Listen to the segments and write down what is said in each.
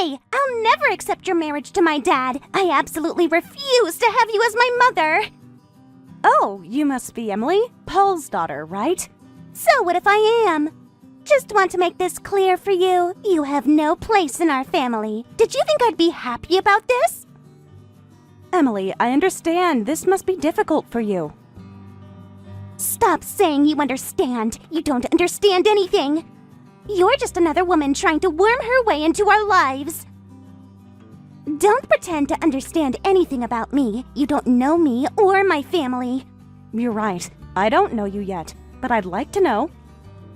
way! I'll never accept your marriage to my dad. I absolutely refuse to have you as my mother. Oh, you must be Emily, Paul's daughter, right? So what if I am? Just want to make this clear for you. You have no place in our family. Did you think I'd be happy about this? Emily, I understand this must be difficult for you. Stop saying you understand. You don't understand anything. You're just another woman trying to worm her way into our lives. Don't pretend to understand anything about me. You don't know me or my family. You're right. I don't know you yet, but I'd like to know.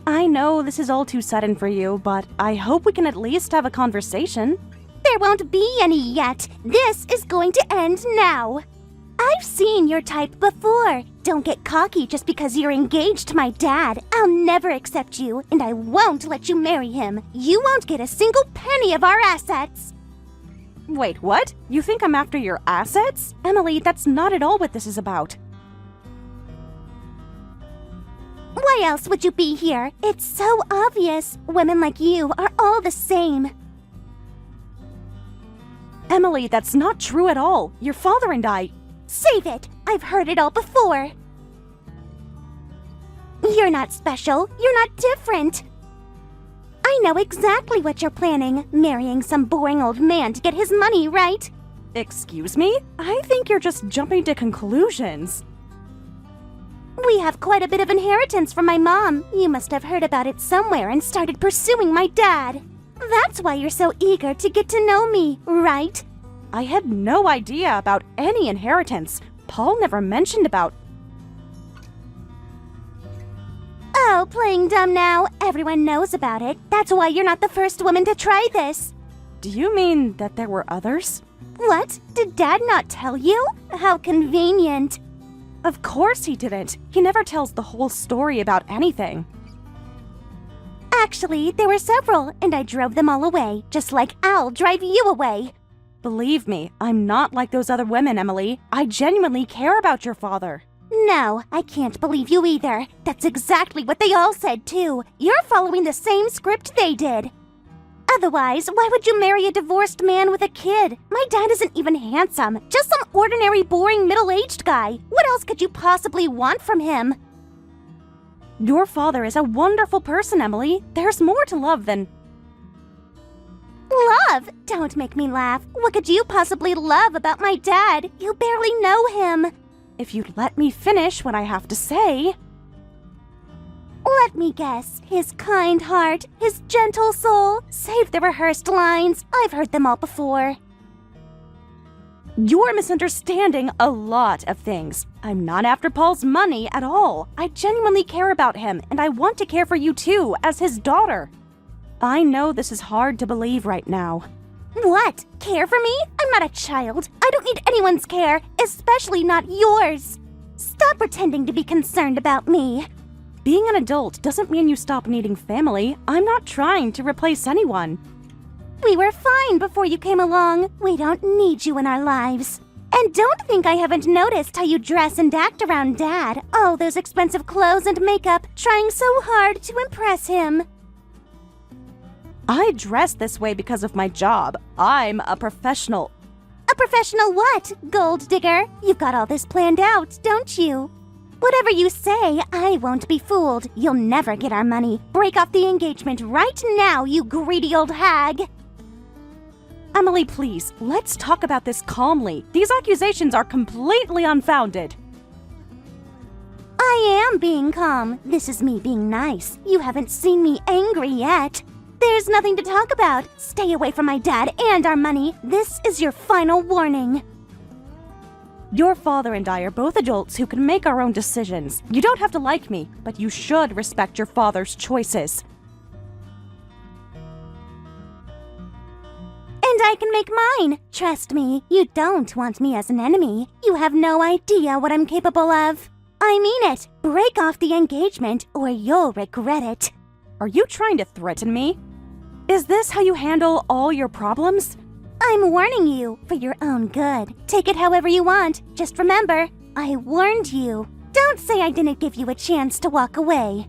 I know this is all too sudden for you, but I hope we can at least have a conversation. There won't be any yet. This is going to end now. I've seen your type before. Don't get cocky just because you're engaged to my dad. I'll never accept you, and I won't let you marry him. You won't get a single penny of our assets. Wait, what? You think I'm after your assets? Emily, that's not at all what this is about. Why else would you be here? It's so obvious. Women like you are all the same. Emily, that's not true at all. Your father and I... Save it! I've heard it all before. You're not special. You're not different. I know exactly what you're planning. Marrying some boring old man to get his money, right? Excuse me? I think you're just jumping to conclusions. We have quite a bit of inheritance from my mom. You must have heard about it somewhere and started pursuing my dad. That's why you're so eager to get to know me, right? I had no idea about any inheritance. Paul never mentioned about... Oh, playing dumb now. Everyone knows about it. That's why you're not the first woman to try this. Do you mean that there were others? What? Did Dad not tell you? How convenient. Of course he didn't. He never tells the whole story about anything. Actually, there were several, and I drove them all away, just like I'll drive you away. Believe me, I'm not like those other women, Emily. I genuinely care about your father. No, I can't believe you either. That's exactly what they all said, too. You're following the same script they did. Otherwise, why would you marry a divorced man with a kid? My dad isn't even handsome, just some ordinary, boring, middle-aged guy. What else could you possibly want from him? Your father is a wonderful person, Emily. There's more to love than... Love? Don't make me laugh. What could you possibly love about my dad? You barely know him. If you'd let me finish what I have to say... Let me guess. His kind heart, his gentle soul. Save the rehearsed lines. I've heard them all before. You're misunderstanding a lot of things. I'm not after Paul's money at all. I genuinely care about him, and I want to care for you too, as his daughter. I know this is hard to believe right now. What? Care for me? I'm not a child. I don't need anyone's care, especially not yours. Stop pretending to be concerned about me. Being an adult doesn't mean you stop needing family. I'm not trying to replace anyone. We were fine before you came along. We don't need you in our lives. And don't think I haven't noticed how you dress and act around Dad. All those expensive clothes and makeup, trying so hard to impress him. I dress this way because of my job. I'm a professional. A professional what? Gold digger? You've got all this planned out, don't you? Whatever you say, I won't be fooled. You'll never get our money. Break off the engagement right now, you greedy old hag. Emily, please, let's talk about this calmly. These accusations are completely unfounded. I am being calm. This is me being nice. You haven't seen me angry yet. There's nothing to talk about. Stay away from my dad and our money. This is your final warning. Your father and I are both adults who can make our own decisions. You don't have to like me, but you should respect your father's choices. And I can make mine. Trust me, you don't want me as an enemy. You have no idea what I'm capable of. I mean it. Break off the engagement or you'll regret it. Are you trying to threaten me? Is this how you handle all your problems? I'm warning you for your own good. Take it however you want. Just remember, I warned you. Don't say I didn't give you a chance to walk away.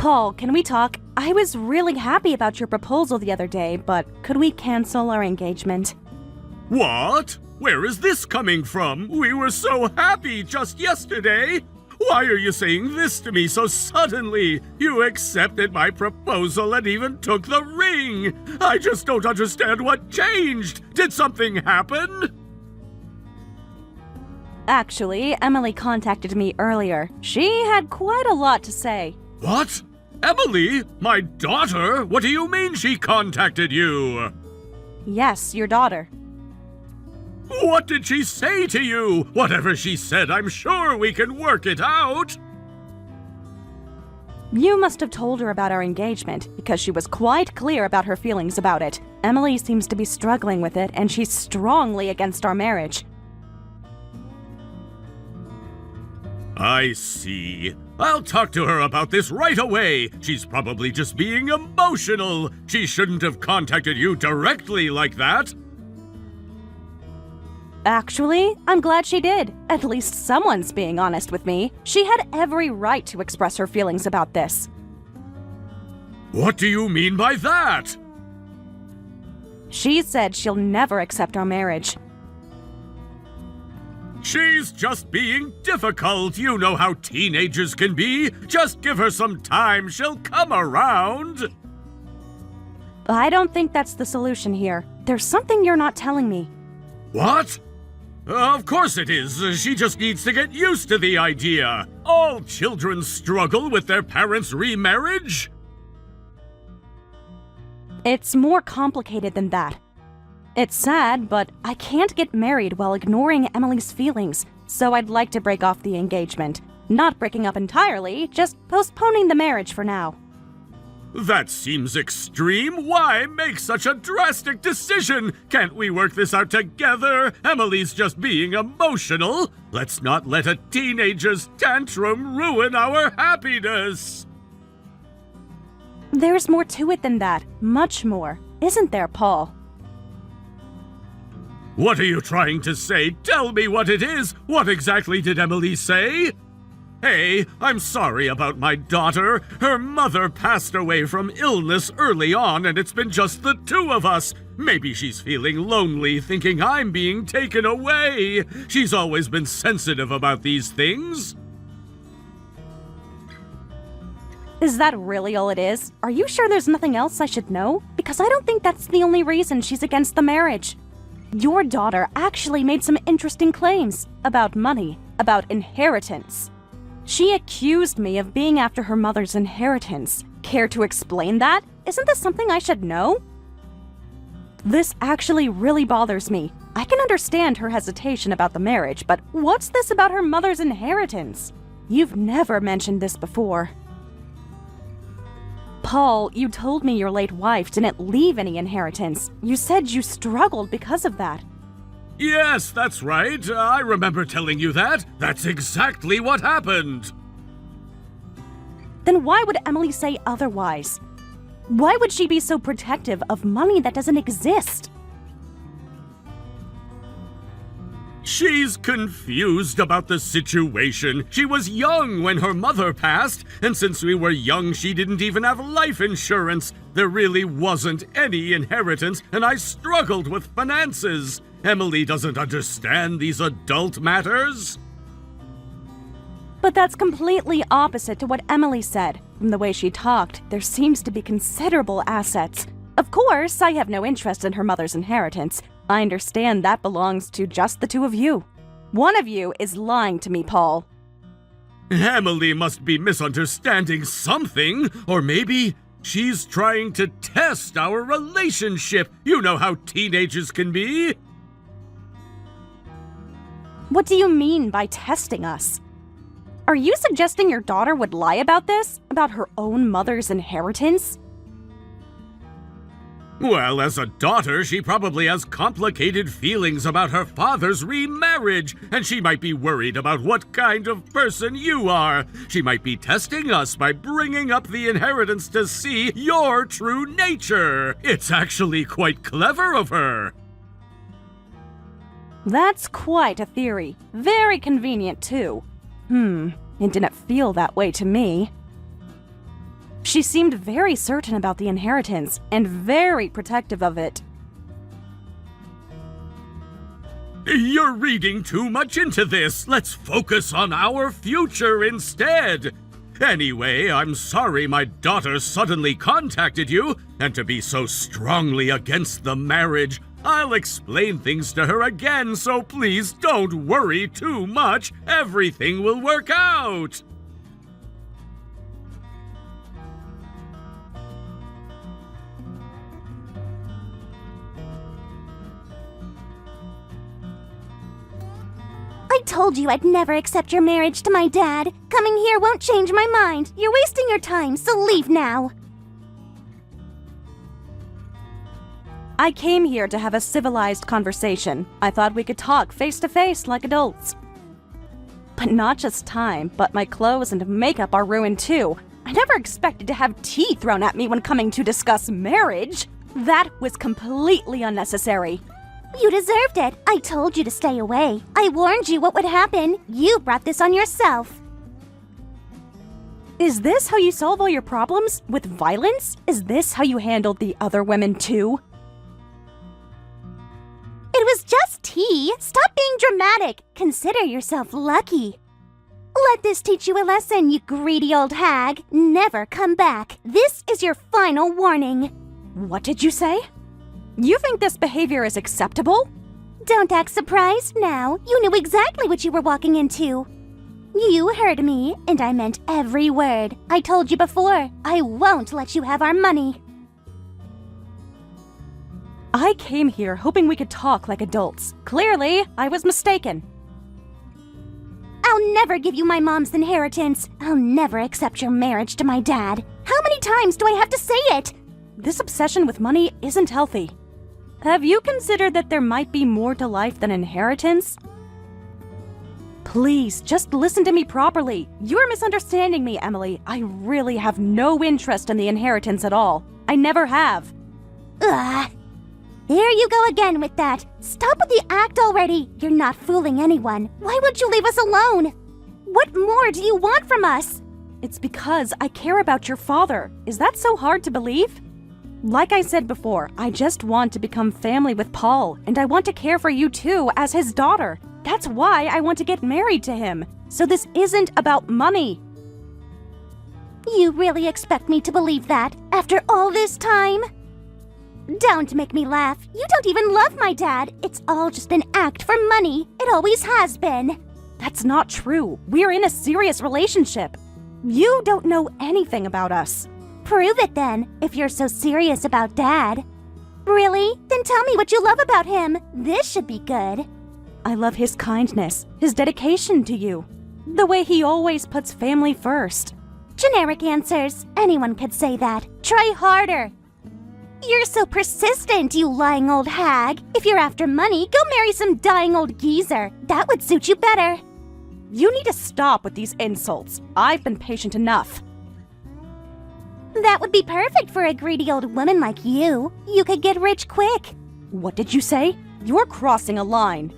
Paul, can we talk? I was really happy about your proposal the other day, but could we cancel our engagement? What? Where is this coming from? We were so happy just yesterday. Why are you saying this to me so suddenly? You accepted my proposal and even took the ring. I just don't understand what changed. Did something happen? Actually, Emily contacted me earlier. She had quite a lot to say. What? Emily? My daughter? What do you mean she contacted you? Yes, your daughter. What did she say to you? Whatever she said, I'm sure we can work it out. You must have told her about our engagement, because she was quite clear about her feelings about it. Emily seems to be struggling with it, and she's strongly against our marriage. I see. I'll talk to her about this right away. She's probably just being emotional. She shouldn't have contacted you directly like that. Actually, I'm glad she did. At least someone's being honest with me. She had every right to express her feelings about this. What do you mean by that? She said she'll never accept our marriage. She's just being difficult. You know how teenagers can be. Just give her some time. She'll come around. I don't think that's the solution here. There's something you're not telling me. What? Of course it is. She just needs to get used to the idea. All children struggle with their parents' remarriage. It's more complicated than that. It's sad, but I can't get married while ignoring Emily's feelings, so I'd like to break off the engagement. Not breaking up entirely, just postponing the marriage for now. That seems extreme. Why make such a drastic decision? Can't we work this out together? Emily's just being emotional. Let's not let a teenager's tantrum ruin our happiness. There's more to it than that. Much more. Isn't there, Paul? What are you trying to say? Tell me what it is. What exactly did Emily say? Hey, I'm sorry about my daughter. Her mother passed away from illness early on, and it's been just the two of us. Maybe she's feeling lonely, thinking I'm being taken away. She's always been sensitive about these things. Is that really all it is? Are you sure there's nothing else I should know? Because I don't think that's the only reason she's against the marriage. Your daughter actually made some interesting claims about money, about inheritance. She accused me of being after her mother's inheritance. Care to explain that? Isn't this something I should know? This actually really bothers me. I can understand her hesitation about the marriage, but what's this about her mother's inheritance? You've never mentioned this before. Paul, you told me your late wife didn't leave any inheritance. You said you struggled because of that. Yes, that's right. I remember telling you that. That's exactly what happened. Then why would Emily say otherwise? Why would she be so protective of money that doesn't exist? She's confused about the situation. She was young when her mother passed, and since we were young, she didn't even have life insurance. There really wasn't any inheritance, and I struggled with finances. Emily doesn't understand these adult matters. But that's completely opposite to what Emily said. From the way she talked, there seems to be considerable assets. Of course, I have no interest in her mother's inheritance. I understand that belongs to just the two of you. One of you is lying to me, Paul. Emily must be misunderstanding something, or maybe she's trying to test our relationship. You know how teenagers can be. What do you mean by testing us? Are you suggesting your daughter would lie about this? About her own mother's inheritance? Well, as a daughter, she probably has complicated feelings about her father's remarriage, and she might be worried about what kind of person you are. She might be testing us by bringing up the inheritance to see your true nature. It's actually quite clever of her. That's quite a theory. Very convenient, too. It didn't feel that way to me. She seemed very certain about the inheritance and very protective of it. You're reading too much into this. Let's focus on our future instead. Anyway, I'm sorry my daughter suddenly contacted you, and to be so strongly against the marriage. I'll explain things to her again, so please don't worry too much. Everything will work out. I told you I'd never accept your marriage to my dad. Coming here won't change my mind. You're wasting your time, so leave now. I came here to have a civilized conversation. I thought we could talk face to face like adults. But not just time, but my clothes and makeup are ruined too. I never expected to have tea thrown at me when coming to discuss marriage. That was completely unnecessary. You deserved it. I told you to stay away. I warned you what would happen. You brought this on yourself. Is this how you solve all your problems? With violence? Is this how you handled the other women too? It was just tea. Stop being dramatic. Consider yourself lucky. Let this teach you a lesson, you greedy old hag. Never come back. This is your final warning. What did you say? You think this behavior is acceptable? Don't act surprised now. You knew exactly what you were walking into. You heard me, and I meant every word. I told you before, I won't let you have our money. I came here hoping we could talk like adults. Clearly, I was mistaken. I'll never give you my mom's inheritance. I'll never accept your marriage to my dad. How many times do I have to say it? This obsession with money isn't healthy. Have you considered that there might be more to life than inheritance? Please, just listen to me properly. You're misunderstanding me, Emily. I really have no interest in the inheritance at all. I never have. Ugh. Here you go again with that. Stop with the act already. You're not fooling anyone. Why would you leave us alone? What more do you want from us? It's because I care about your father. Is that so hard to believe? Like I said before, I just want to become family with Paul, and I want to care for you too as his daughter. That's why I want to get married to him. So this isn't about money. You really expect me to believe that after all this time? Don't make me laugh. You don't even love my dad. It's all just an act for money. It always has been. That's not true. We're in a serious relationship. You don't know anything about us. Prove it then, if you're so serious about Dad. Really? Then tell me what you love about him. This should be good. I love his kindness, his dedication to you, the way he always puts family first. Generic answers. Anyone could say that. Try harder. You're so persistent, you lying old hag. If you're after money, go marry some dying old geezer. That would suit you better. You need to stop with these insults. I've been patient enough. That would be perfect for a greedy old woman like you. You could get rich quick. What did you say? You're crossing a line.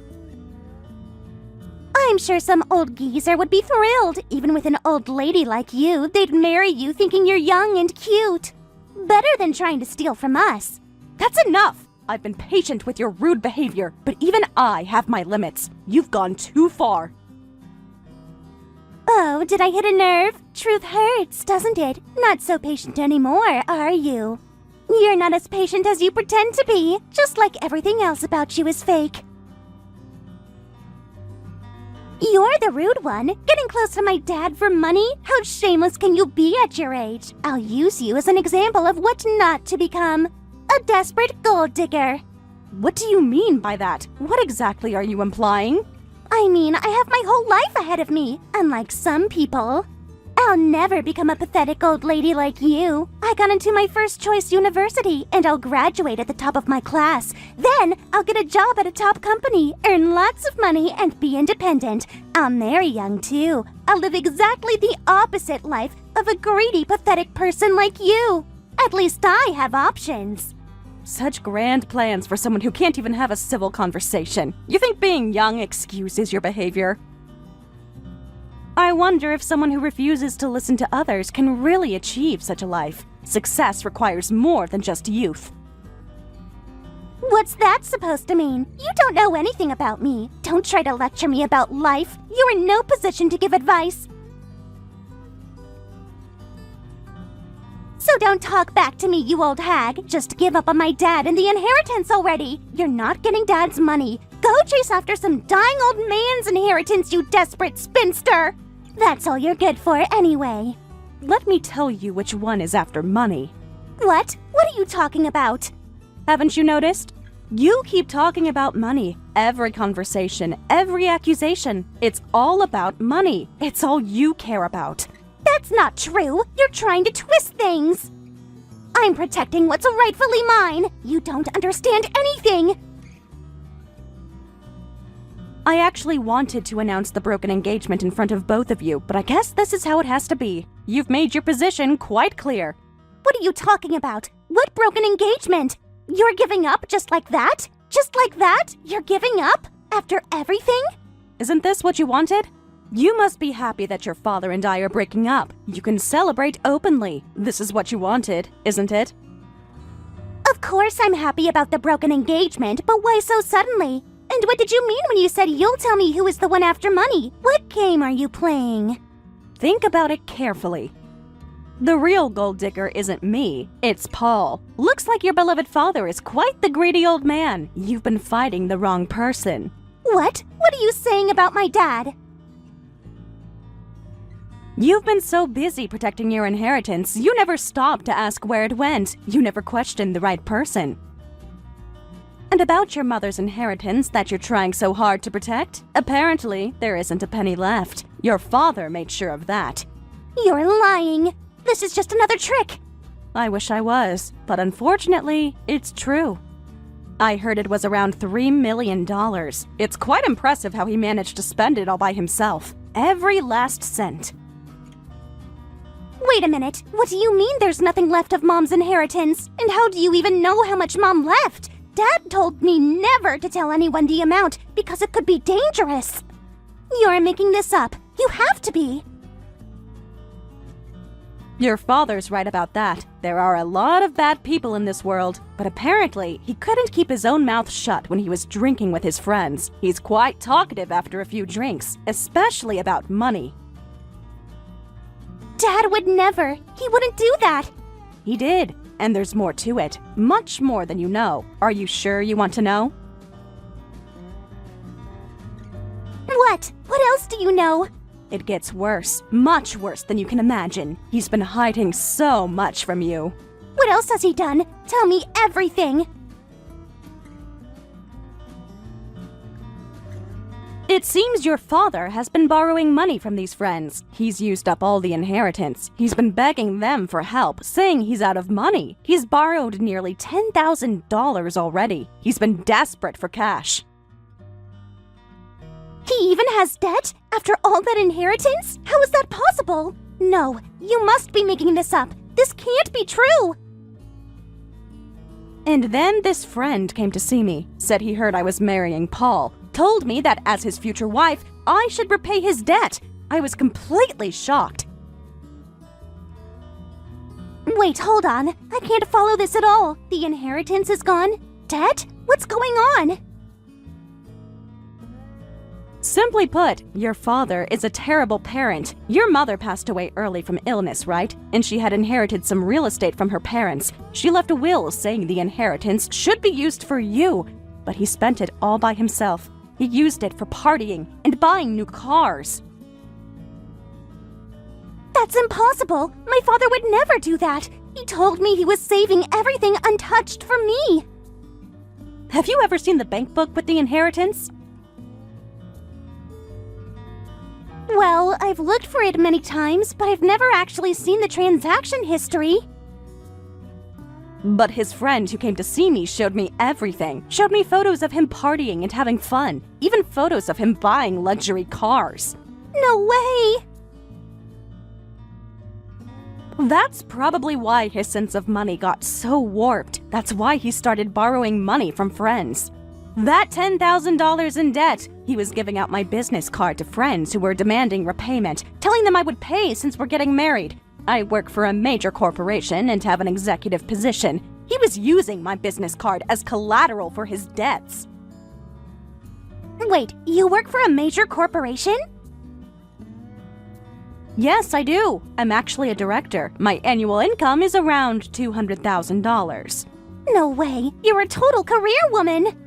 I'm sure some old geezer would be thrilled. Even with an old lady like you, they'd marry you thinking you're young and cute. Better than trying to steal from us. That's enough! I've been patient with your rude behavior, but even I have my limits. You've gone too far. Oh, did I hit a nerve? Truth hurts, doesn't it? Not so patient anymore, are you? You're not as patient as you pretend to be, just like everything else about you is fake. You're the rude one, getting close to my dad for money? How shameless can you be at your age? I'll use you as an example of what not to become. A desperate gold digger. What do you mean by that? What exactly are you implying? I mean, I have my whole life ahead of me, unlike some people. I'll never become a pathetic old lady like you. I got into my first choice university, and I'll graduate at the top of my class. Then, I'll get a job at a top company, earn lots of money, and be independent. I'll marry young, too. I'll live exactly the opposite life of a greedy, pathetic person like you. At least I have options. Such grand plans for someone who can't even have a civil conversation. You think being young excuses your behavior? I wonder if someone who refuses to listen to others can really achieve such a life. Success requires more than just youth. What's that supposed to mean? You don't know anything about me. Don't try to lecture me about life. You're in no position to give advice. So don't talk back to me, you old hag. Just give up on my dad and the inheritance already. You're not getting Dad's money. Go chase after some dying old man's inheritance, you desperate spinster. That's all you're good for anyway. Let me tell you which one is after money. What? What are you talking about? Haven't you noticed? You keep talking about money. Every conversation, every accusation. It's all about money. It's all you care about. That's not true. You're trying to twist things. I'm protecting what's rightfully mine. You don't understand anything. I actually wanted to announce the broken engagement in front of both of you, but I guess this is how it has to be. You've made your position quite clear. What are you talking about? What broken engagement? You're giving up just like that? Just like that? You're giving up? After everything? Isn't this what you wanted? You must be happy that your father and I are breaking up. You can celebrate openly. This is what you wanted, isn't it? Of course I'm happy about the broken engagement, but why so suddenly? And what did you mean when you said you'll tell me who is the one after money? What game are you playing? Think about it carefully. The real gold digger isn't me, it's Paul. Looks like your beloved father is quite the greedy old man. You've been fighting the wrong person. What? What are you saying about my dad? You've been so busy protecting your inheritance, you never stopped to ask where it went. You never questioned the right person. And about your mother's inheritance that you're trying so hard to protect, apparently there isn't a penny left. Your father made sure of that. You're lying. This is just another trick. I wish I was, but unfortunately, it's true. I heard it was around $3 million. It's quite impressive how he managed to spend it all by himself. Every last cent. Wait a minute. What do you mean there's nothing left of Mom's inheritance? And how do you even know how much Mom left? Dad told me never to tell anyone the amount because it could be dangerous. You're making this up. You have to be. Your father's right about that. There are a lot of bad people in this world, but apparently he couldn't keep his own mouth shut when he was drinking with his friends. He's quite talkative after a few drinks, especially about money. Dad would never. He wouldn't do that. He did, and there's more to it. Much more than you know. Are you sure you want to know? What? What else do you know? It gets worse. Much worse than you can imagine. He's been hiding so much from you. What else has he done? Tell me everything. It seems your father has been borrowing money from these friends. He's used up all the inheritance. He's been begging them for help, saying he's out of money. He's borrowed nearly $10,000 already. He's been desperate for cash. He even has debt? After all that inheritance? How is that possible? No, you must be making this up. This can't be true. And then this friend came to see me, said he heard I was marrying Paul, told me that as his future wife, I should repay his debt. I was completely shocked. Wait, hold on. I can't follow this at all. The inheritance is gone? Debt? What's going on? Simply put, your father is a terrible parent. Your mother passed away early from illness, right? And she had inherited some real estate from her parents. She left a will saying the inheritance should be used for you, but he spent it all by himself. He used it for partying and buying new cars. That's impossible. My father would never do that. He told me he was saving everything untouched for me. Have you ever seen the bank book with the inheritance? Well, I've looked for it many times, but I've never actually seen the transaction history. But his friend who came to see me showed me everything. Showed me photos of him partying and having fun. Even photos of him buying luxury cars. No way! That's probably why his sense of money got so warped. That's why he started borrowing money from friends. That $10,000 in debt, he He was giving out my business card to friends who were demanding repayment, telling them I would pay since we're getting married. I work for a major corporation and have an executive position. He was using my business card as collateral for his debts. Wait, you work for a major corporation? Yes, I do. I'm actually a director. My annual income is around $200,000. No way, you're a total career woman!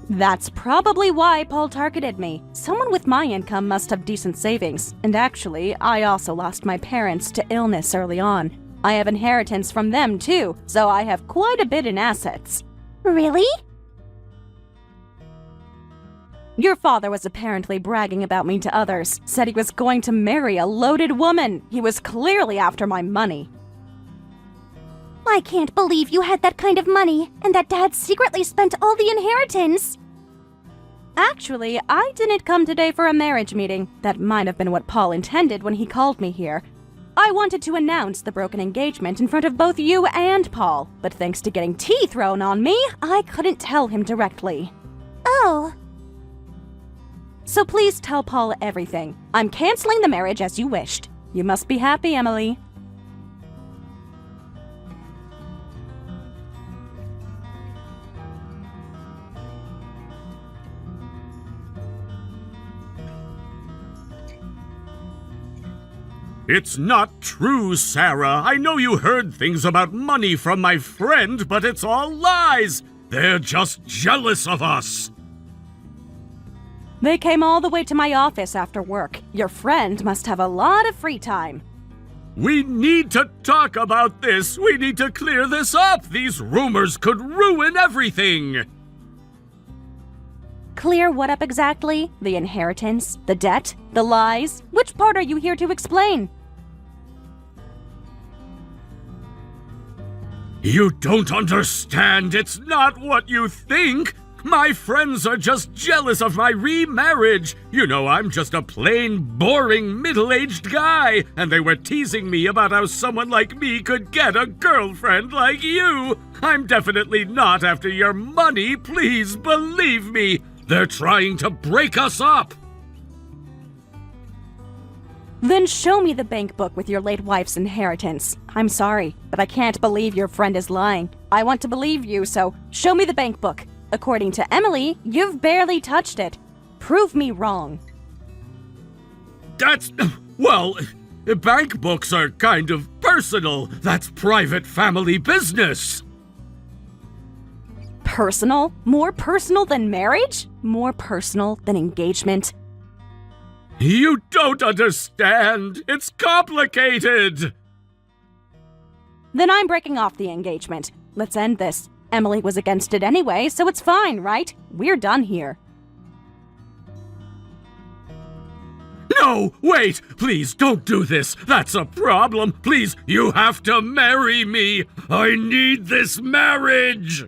That's probably why Paul targeted me. Someone with my income must have decent savings. And actually, I also lost my parents to illness early on. I have inheritance from them too, so I have quite a bit in assets. Really? Your father was apparently bragging about me to others, said he was going to marry a loaded woman. He was clearly after my money. I can't believe you had that kind of money, and that Dad secretly spent all the inheritance. Actually, I didn't come today for a marriage meeting. That might have been what Paul intended when he called me here. I wanted to announce the broken engagement in front of both you and Paul, but thanks to getting tea thrown on me, I couldn't tell him directly. Oh. So please tell Paul everything. I'm canceling the marriage as you wished. You must be happy, Emily. It's not true, Sarah. I know you heard things about money from my friend, but it's all lies. They're just jealous of us. They came all the way to my office after work. Your friend must have a lot of free time. We need to talk about this. We need to clear this up. These rumors could ruin everything. Clear what up exactly? The inheritance? The debt? The lies? Which part are you here to explain? You don't understand. It's not what you think. My friends are just jealous of my remarriage. You know, I'm just a plain, boring, middle-aged guy, and they were teasing me about how someone like me could get a girlfriend like you. I'm definitely not after your money, please believe me. They're trying to break us up. Then show me the bank book with your late wife's inheritance. I'm sorry, but I can't believe your friend is lying. I want to believe you, so show me the bank book. According to Emily, you've barely touched it. Prove me wrong. Well, bank books are kind of personal. That's private family business. Personal? More personal than marriage? More personal than engagement? You don't understand. It's complicated. Then I'm breaking off the engagement. Let's end this. Emily was against it anyway, so it's fine, right? We're done here. No, wait! Please don't do this. That's a problem. Please, you have to marry me. I need this marriage.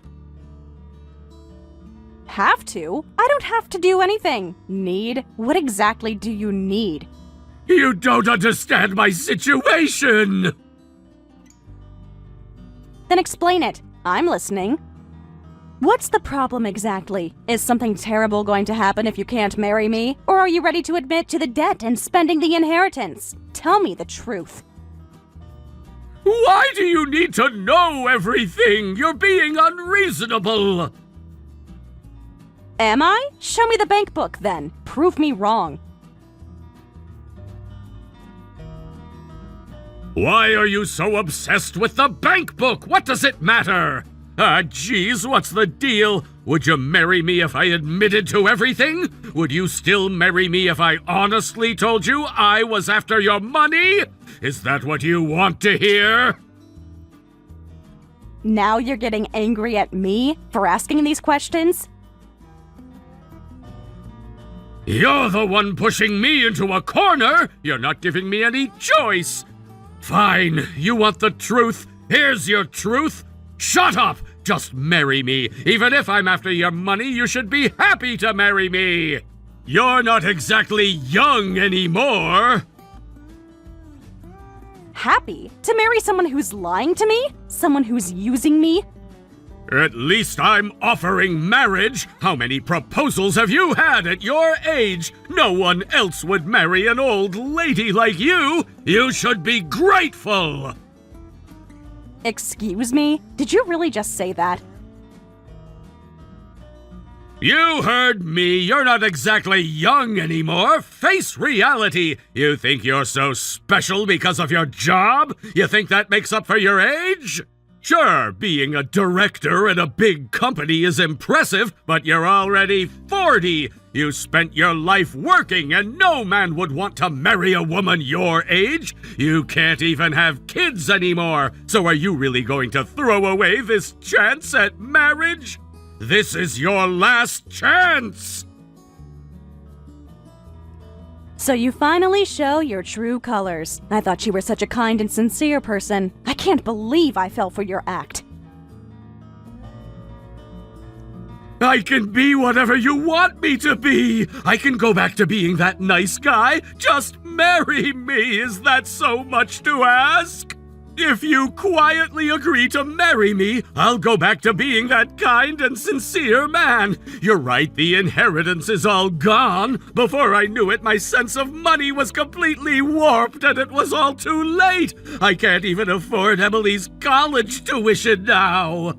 Have to? I don't have to do anything. Need? What exactly do you need? You don't understand my situation. Then explain it. I'm listening. What's the problem exactly? Is something terrible going to happen if you can't marry me? Or are you ready to admit to the debt and spending the inheritance? Tell me the truth. Why do you need to know everything? You're being unreasonable. Am I? Show me the bank book then. Prove me wrong. Why are you so obsessed with the bank book? What does it matter? Geez, what's the deal? Would you marry me if I admitted to everything? Would you still marry me if I honestly told you I was after your money? Is that what you want to hear? Now you're getting angry at me for asking these questions? You're the one pushing me into a corner! You're not giving me any choice! Fine, you want the truth? Here's your truth! Shut up! Just marry me. Even if I'm after your money, you should be happy to marry me! You're not exactly young anymore! Happy? To marry someone who's lying to me? Someone who's using me? At least I'm offering marriage. How many proposals have you had at your age? No one else would marry an old lady like you. You should be grateful. Excuse me? Did you really just say that? You heard me. You're not exactly young anymore. Face reality. You think you're so special because of your job? You think that makes up for your age? Sure, being a director in a big company is impressive, but you're already 40. You spent your life working, and no man would want to marry a woman your age. You can't even have kids anymore. So are you really going to throw away this chance at marriage? This is your last chance! So you finally show your true colors. I thought you were such a kind and sincere person. I can't believe I fell for your act. I can be whatever you want me to be. I can go back to being that nice guy. Just marry me. Is that so much to ask? If you quietly agree to marry me, I'll go back to being that kind and sincere man. You're right, the inheritance is all gone. Before I knew it, my sense of money was completely warped and it was all too late. I can't even afford Emily's college tuition now.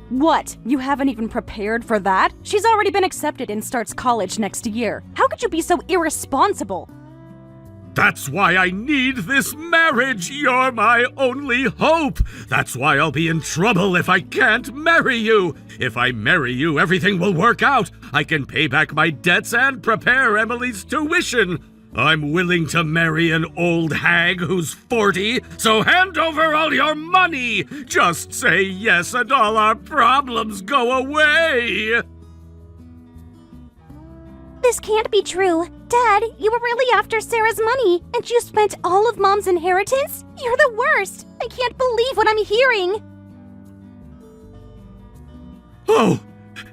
What? You haven't even prepared for that? She's already been accepted and starts college next year. How could you be so irresponsible? That's why I need this marriage. You're my only hope. That's why I'll be in trouble if I can't marry you. If I marry you, everything will work out. I can pay back my debts and prepare Emily's tuition. I'm willing to marry an old hag who's 40, so hand over all your money. Just say yes and all our problems go away. This can't be true. Dad, you were really after Sarah's money, and you spent all of Mom's inheritance? You're the worst. I can't believe what I'm hearing. Oh,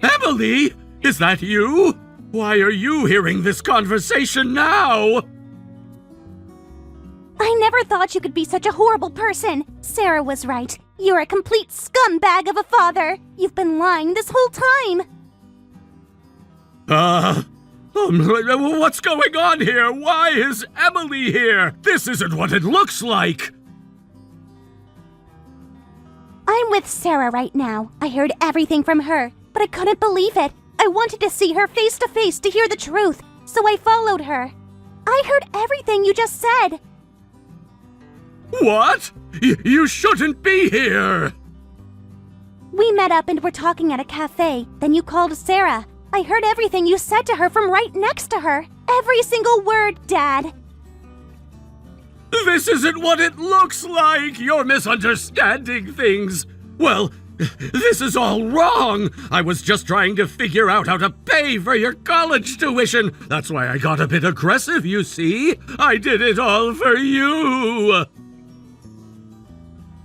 Emily, is that you? Why are you hearing this conversation now? I never thought you could be such a horrible person. Sarah was right. You're a complete scumbag of a father. You've been lying this whole time. What's going on here? Why is Emily here? This isn't what it looks like. I'm with Sarah right now. I heard everything from her, but I couldn't believe it. I wanted to see her face to face to hear the truth, so I followed her. I heard everything you just said. What? You shouldn't be here. We met up and were talking at a cafe. Then you called Sarah. I heard everything you said to her from right next to her. Every single word, Dad. This isn't what it looks like. You're misunderstanding things. Well, this is all wrong. I was just trying to figure out how to pay for your college tuition. That's why I got a bit aggressive, you see. I did it all for you.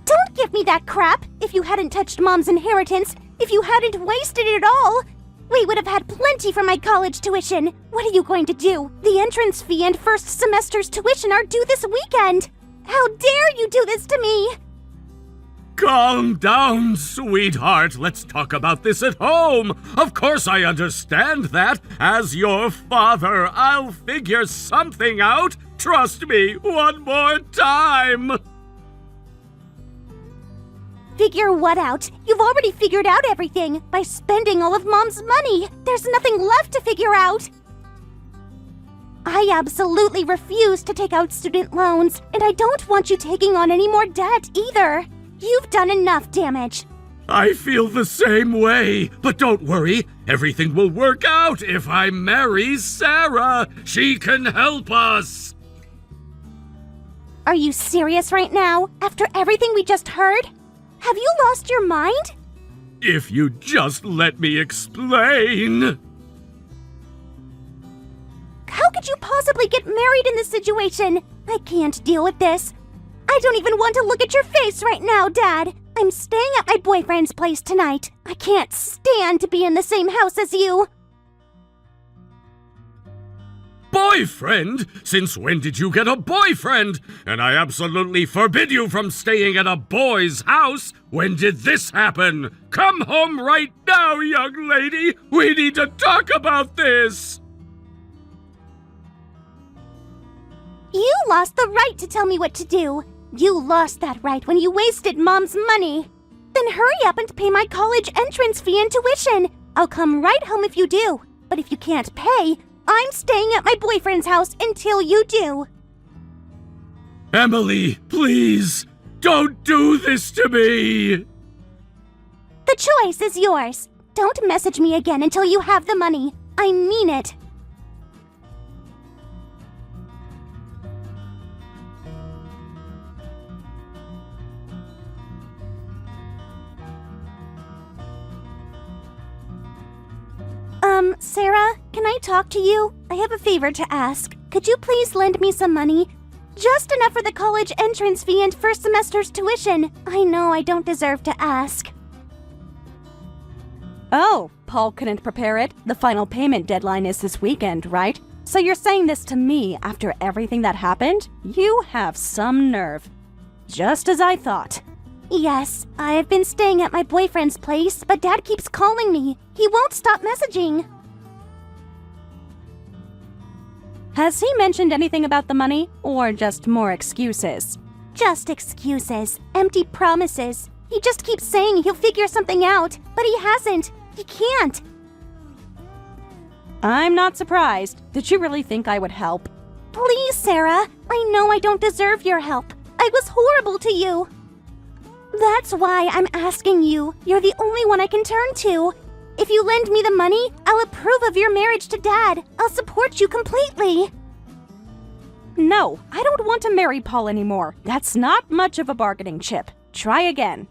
Don't give me that crap. If you hadn't touched Mom's inheritance, if you hadn't wasted it all, we would have had plenty for my college tuition. What are you going to do? The entrance fee and first semester's tuition are due this weekend. How dare you do this to me? Calm down, sweetheart. Let's talk about this at home. Of course I understand that. As your father, I'll figure something out. Trust me, one more time. Figure what out? You've already figured out everything by spending all of Mom's money. There's nothing left to figure out. I absolutely refuse to take out student loans, and I don't want you taking on any more debt either. You've done enough damage. I feel the same way, but don't worry. Everything will work out if I marry Sarah. She can help us. Are you serious right now? After everything we just heard? Have you lost your mind? If you just let me explain. How could you possibly get married in this situation? I can't deal with this. I don't even want to look at your face right now, Dad. I'm staying at my boyfriend's place tonight. I can't stand to be in the same house as you. boyfriend? Since when did you get a boyfriend? And I absolutely forbid you from staying at a boy's house. When did this happen? Come home right now, young lady. We need to talk about this. You lost the right to tell me what to do. You lost that right when you wasted Mom's money. Then hurry up and pay my college entrance fee and tuition. I'll come right home if you do. But if you can't pay, I'm staying at my boyfriend's house until you do. Emily, please, don't do this to me. The choice is yours. Don't message me again until you have the money. I mean it. Sarah, can I talk to you? I have a favor to ask. Could you please lend me some money? Just enough for the college entrance fee and first semester's tuition. I know I don't deserve to ask. Oh, Paul couldn't prepare it? The final payment deadline is this weekend, right? So you're saying this to me after everything that happened? You have some nerve. Just as I thought. Yes, I've been staying at my boyfriend's place, but Dad keeps calling me. He won't stop messaging. Has he mentioned anything about the money, or just more excuses? Just excuses. Empty promises. He just keeps saying he'll figure something out, but he hasn't. He can't. I'm not surprised. Did you really think I would help? Please, Sarah. I know I don't deserve your help. I was horrible to you. That's why I'm asking you. You're the only one I can turn to. If you lend me the money, I'll approve of your marriage to Dad. I'll support you completely. No, I don't want to marry Paul anymore. That's not much of a bargaining chip. Try again.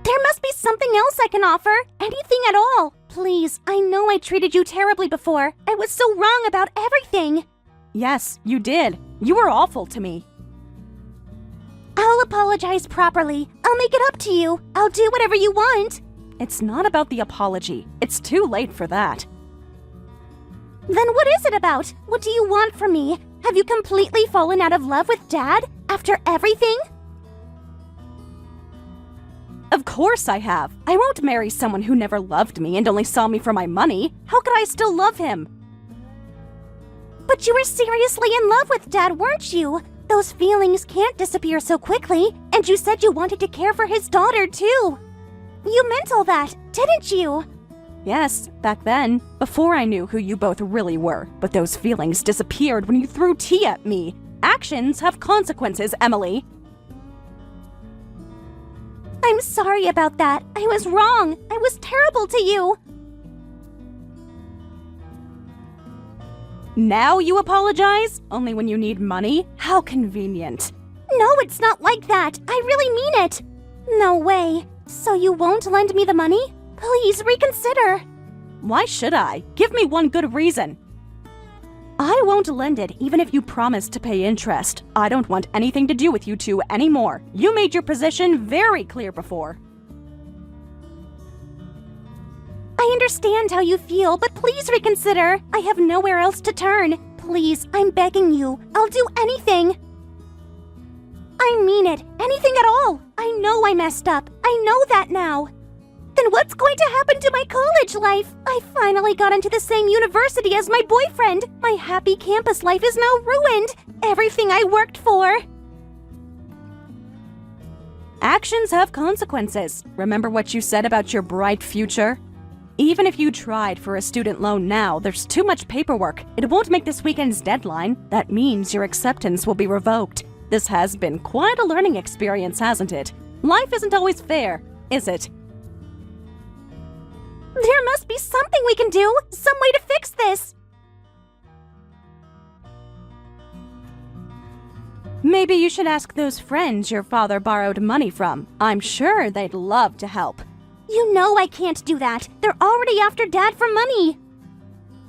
There must be something else I can offer. Anything at all. Please, I know I treated you terribly before. I was so wrong about everything. Yes, you did. You were awful to me. I'll apologize properly. I'll make it up to you. I'll do whatever you want. It's not about the apology. It's too late for that. Then what is it about? What do you want from me? Have you completely fallen out of love with Dad after everything? Of course I have. I won't marry someone who never loved me and only saw me for my money. How could I still love him? But you were seriously in love with Dad, weren't you? Those feelings can't disappear so quickly, and you said you wanted to care for his daughter, too. You meant all that, didn't you? Yes, back then, before I knew who you both really were. But those feelings disappeared when you threw tea at me. Actions have consequences, Emily. I'm sorry about that. I was wrong. I was terrible to you. Now you apologize? Only when you need money? How convenient. No, it's not like that. I really mean it. No way. So you won't lend me the money? Please reconsider. Why should I? Give me one good reason. I won't lend it even if you promise to pay interest. I don't want anything to do with you two anymore. You made your position very clear before. I understand how you feel, but please reconsider. I have nowhere else to turn. Please, I'm begging you. I'll do anything. I mean it. Anything at all. I know I messed up. I know that now. Then what's going to happen to my college life? I finally got into the same university as my boyfriend. My happy campus life is now ruined. Everything I worked for. Actions have consequences. Remember what you said about your bright future? Even if you tried for a student loan now, there's too much paperwork. It won't make this weekend's deadline. That means your acceptance will be revoked. This has been quite a learning experience, hasn't it? Life isn't always fair, is it? There must be something we can do, some way to fix this. Maybe you should ask those friends your father borrowed money from. I'm sure they'd love to help. You know I can't do that. They're already after Dad for money.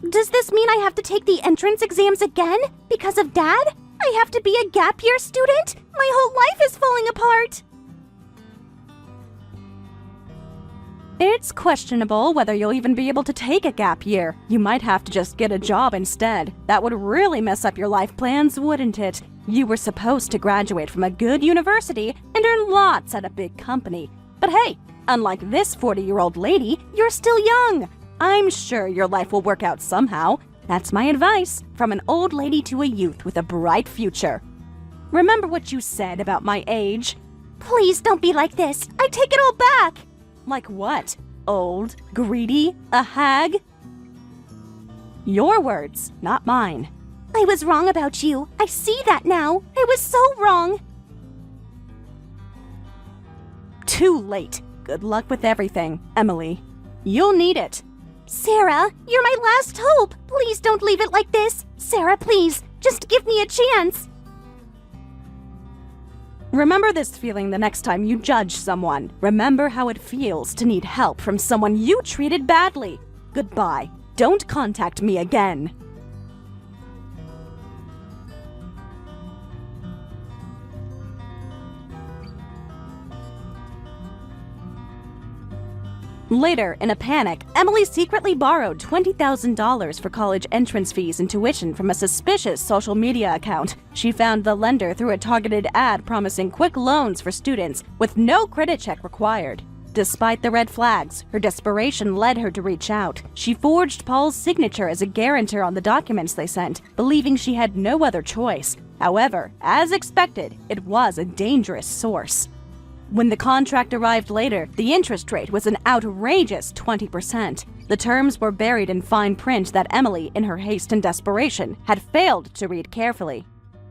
Does this mean I have to take the entrance exams again? Because of Dad? I have to be a gap year student? My whole life is falling apart. It's questionable whether you'll even be able to take a gap year. You might have to just get a job instead. That would really mess up your life plans, wouldn't it? You were supposed to graduate from a good university and earn lots at a big company. But hey, unlike this 40-year-old lady, you're still young. I'm sure your life will work out somehow. That's my advice, from an old lady to a youth with a bright future. Remember what you said about my age? Please don't be like this. I take it all back. Like what? Old? Greedy? A hag? Your words, not mine. I was wrong about you. I see that now. I was so wrong. Too late. Good luck with everything, Emily. You'll need it. Sarah, you're my last hope. Please don't leave it like this. Sarah, please, just give me a chance. Remember this feeling the next time you judge someone. Remember how it feels to need help from someone you treated badly. Goodbye. Don't contact me again. Later, in a panic, Emily secretly borrowed $20,000 for college entrance fees and tuition from a suspicious social media account. She found the lender through a targeted ad promising quick loans for students with no credit check required. Despite the red flags, her desperation led her to reach out. She forged Paul's signature as a guarantor on the documents they sent, believing she had no other choice. However, as expected, it was a dangerous source. When the contract arrived later, the interest rate was an outrageous 20%. The terms were buried in fine print that Emily, in her haste and desperation, had failed to read carefully.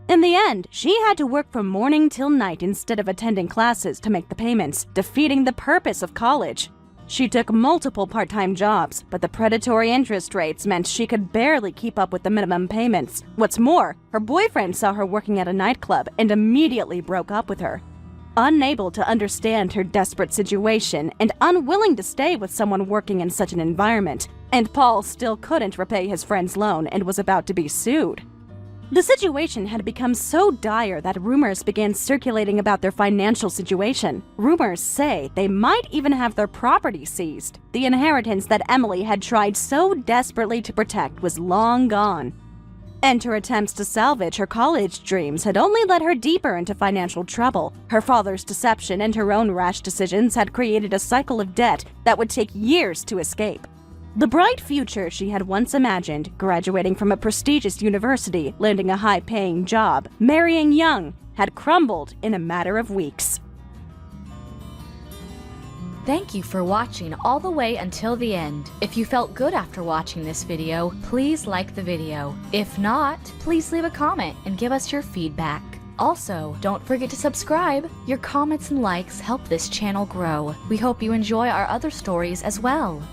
In the end, she had to work from morning till night instead of attending classes to make the payments, defeating the purpose of college. She took multiple part-time jobs, but the predatory interest rates meant she could barely keep up with the minimum payments. What's more, her boyfriend saw her working at a nightclub and immediately broke up with her. Unable to understand her desperate situation and unwilling to stay with someone working in such an environment, and Paul still couldn't repay his friend's loan and was about to be sued. The situation had become so dire that rumors began circulating about their financial situation. Rumors say they might even have their property seized. The inheritance that Emily had tried so desperately to protect was long gone. And her attempts to salvage her college dreams had only led her deeper into financial trouble. Her father's deception and her own rash decisions had created a cycle of debt that would take years to escape. The bright future she had once imagined, graduating from a prestigious university, landing a high-paying job, marrying young, had crumbled in a matter of weeks. Thank you for watching all the way until the end. If you felt good after watching this video, please like the video. If not, please leave a comment and give us your feedback. Also, don't forget to subscribe. Your comments and likes help this channel grow. We hope you enjoy our other stories as well.